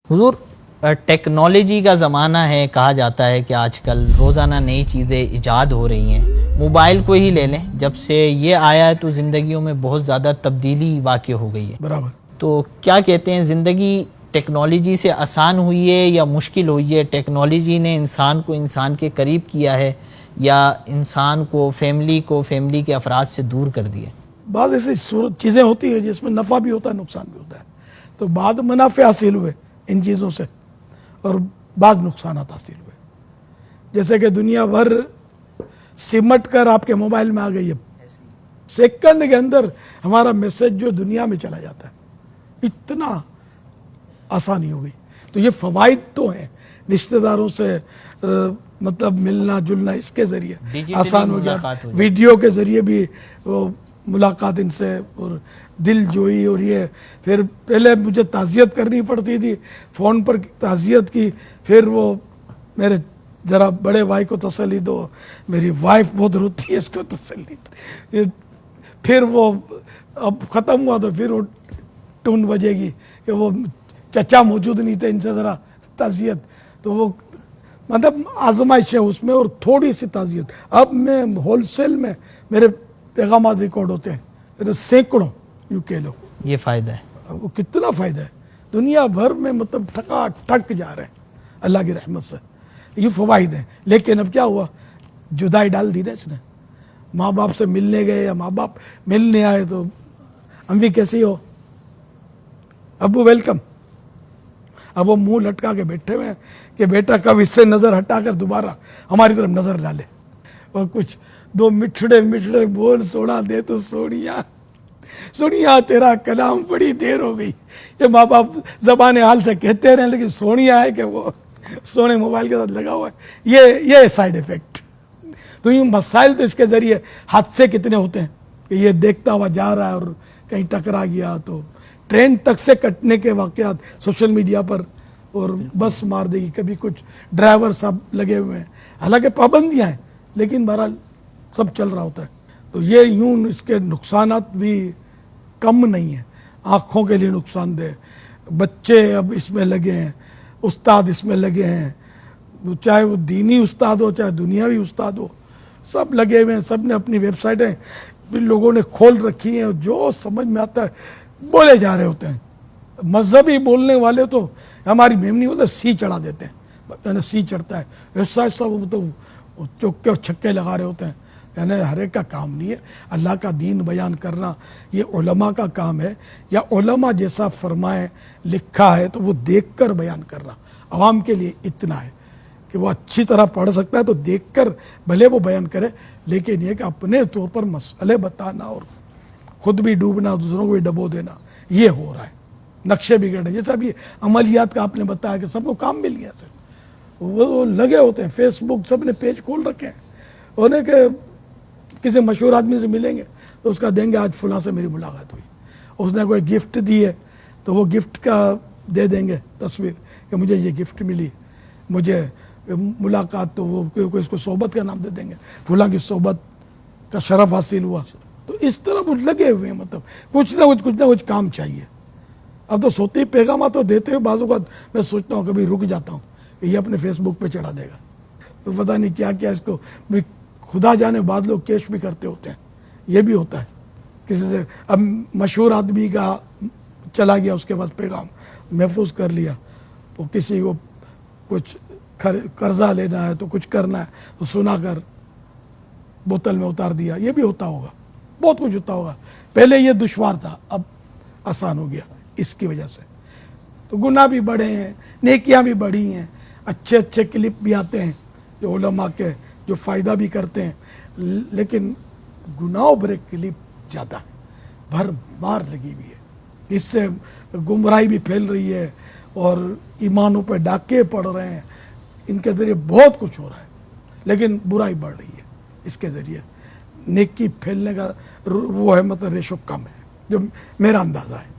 حضور ٹیکنالوجی کا زمانہ ہے، کہا جاتا ہے کہ آج کل روزانہ نئی چیزیں ایجاد ہو رہی ہیں۔ موبائل کو ہی لے لیں، جب سے یہ آیا ہے تو زندگیوں میں بہت زیادہ تبدیلی واقع ہو گئی ہے۔ برابر۔ تو کیا کہتے ہیں، زندگی ٹیکنالوجی سے آسان ہوئی ہے یا مشکل ہوئی ہے؟ ٹیکنالوجی نے انسان کو انسان کے قریب کیا ہے یا انسان کو فیملی کے افراد سے دور کر دیا؟ بعض ایسی چیزیں ہوتی ہیں جس میں نفع بھی ہوتا ہے، نقصان بھی ہوتا ہے۔ تو بعض منافع حاصل ہوئے ان چیزوں سے اور بعض نقصانات حاصل ہوئے، جیسے کہ دنیا بھر سمٹ کر آپ کے موبائل میں آ گئی ہے، سیکنڈ کے اندر ہمارا میسج جو دنیا میں چلا جاتا ہے، اتنا آسانی ہو گئی۔ تو یہ فوائد تو ہیں، رشتہ داروں سے مطلب ملنا جلنا اس کے ذریعے آسان ہو گیا، ویڈیو کے ذریعے بھی وہ ملاقات ان سے اور دل جوئی، اور یہ پھر پہلے مجھے تعزیت کرنی پڑتی تھی، فون پر تعزیت کی، پھر وہ میرے ذرا بڑے بھائی کو تسلی دو، میری وائف بہت روتی ہے اس کو تسلی، پھر وہ اب ختم ہوا تو پھر وہ ٹون بجے گی کہ وہ چچا موجود نہیں تھے، ان سے ذرا تعزیت، تو وہ مطلب آزمائش ہے اس میں اور تھوڑی سی تعزیت۔ اب میں ہول سیل میں میرے پیغامات ریکارڈ ہوتے ہیں، سینکڑوں یوں کہہ لو۔ یہ فائدہ ہے، وہ کتنا فائدہ ہے، دنیا بھر میں مطلب ٹھکا ٹھک جا رہے ہیں اللہ کی رحمت سے، یہ فوائد ہیں۔ لیکن اب کیا ہوا، جدائی ڈال دی نا اس نے، ماں باپ سے ملنے گئے یا ماں باپ ملنے آئے تو امی کیسی ہو، ابو ویلکم، اب وہ منہ لٹکا کے بیٹھے ہوئے ہیں کہ بیٹا کب اس سے نظر ہٹا کر دوبارہ ہماری طرف نظر ڈالے، اور کچھ دو مٹھڑے بول سوڑا دے تو سونیا تیرا کلام بڑی دیر ہو گئی۔ یہ ماں باپ زبان حال سے کہتے رہے، لیکن سونیا ہے کہ وہ سونے موبائل کے ساتھ لگا ہوا ہے، یہ سائیڈ ایفیکٹ۔ تو یہ مسائل تو اس کے ذریعے حادثے کتنے ہوتے ہیں کہ یہ دیکھتا ہوا جا رہا ہے اور کہیں ٹکرا گیا تو ٹرین تک سے کٹنے کے واقعات سوشل میڈیا پر، اور بس مار دے گی، کبھی کچھ ڈرائیور سب لگے ہوئے ہیں، حالانکہ پابندیاں ہیں لیکن بہرحال سب چل رہا ہوتا ہے۔ تو یہ یوں اس کے نقصانات بھی کم نہیں ہیں، آنکھوں کے لیے نقصان دہ، بچے اب اس میں لگے ہیں، استاد اس میں لگے ہیں، چاہے وہ دینی استاد ہو چاہے دنیاوی استاد ہو، سب لگے ہوئے ہیں، سب نے اپنی ویب سائٹیں بھی لوگوں نے کھول رکھی ہیں، جو سمجھ میں آتا ہے بولے جا رہے ہوتے ہیں۔ مذہبی بولنے والے تو ہماری میمنی بولتے سی چڑھا دیتے ہیں، یعنی سی چڑھتا ہے، ایسا ایسا وہ تو چوکے اور چھکے لگا رہے ہوتے ہیں، یعنی ہر ایک کا کام نہیں ہے۔ اللہ کا دین بیان کرنا یہ علماء کا کام ہے، یا علماء جیسا فرمائے لکھا ہے تو وہ دیکھ کر بیان کرنا۔ عوام کے لیے اتنا ہے کہ وہ اچھی طرح پڑھ سکتا ہے تو دیکھ کر بھلے وہ بیان کرے، لیکن یہ کہ اپنے طور پر مسئلے بتانا اور خود بھی ڈوبنا دوسروں کو بھی ڈبو دینا، یہ ہو رہا ہے، نقشے بگڑ رہے۔ جیسا ابھی عملیات کا آپ نے بتایا کہ سب کو کام مل گیا، وہ لگے ہوتے ہیں، فیس بک سب نے پیج کھول رکھے ہیں، انہیں کہ کسی مشہور آدمی سے ملیں گے تو اس کا دیں گے آج فلاں سے میری ملاقات ہوئی، اس نے کوئی گفٹ دی ہے تو وہ گفٹ کا دے دیں گے تصویر کہ مجھے یہ گفٹ ملی، مجھے ملاقات، تو وہ اس کو صحبت کا نام دے دیں گے، فلاں کی صحبت کا شرف حاصل ہوا۔ تو اس طرح وہ لگے ہوئے ہیں، مطلب کچھ نہ کچھ کام چاہیے۔ اب تو سوتی پیغامات تو دیتے ہوئے بعض اوقات میں سوچتا ہوں، کبھی رک جاتا ہوں کہ یہ اپنے فیس بک پہ چڑھا دے گا، تو پتہ نہیں کیا کیا اس کو خدا جانے، بعض لوگ کیش بھی کرتے ہوتے ہیں، یہ بھی ہوتا ہے کسی سے۔ اب مشہور آدمی کا چلا گیا، اس کے بعد پیغام محفوظ کر لیا، تو کسی کو کچھ قرضہ لینا ہے تو کچھ کرنا ہے تو سنا کر بوتل میں اتار دیا، یہ بھی ہوتا ہوگا، بہت کچھ ہوتا ہوگا۔ پہلے یہ دشوار تھا، اب آسان ہو گیا اس کی وجہ سے۔ تو گناہ بھی بڑھے ہیں، نیکیاں بھی بڑھی ہیں، اچھے اچھے کلپ بھی آتے ہیں جو علماء کے جو فائدہ بھی کرتے ہیں، لیکن گناہوں بھرے کلپ زیادہ ہے، بھر مار لگی ہوئی ہے، اس سے گمراہی بھی پھیل رہی ہے اور ایمانوں پہ ڈاکے پڑ رہے ہیں، ان کے ذریعے بہت کچھ ہو رہا ہے، لیکن برائی بڑھ رہی ہے اس کے ذریعے۔ نیکی پھیلنے کا وہ ہے، مطلب ریشو کم ہے، جو میرا اندازہ ہے۔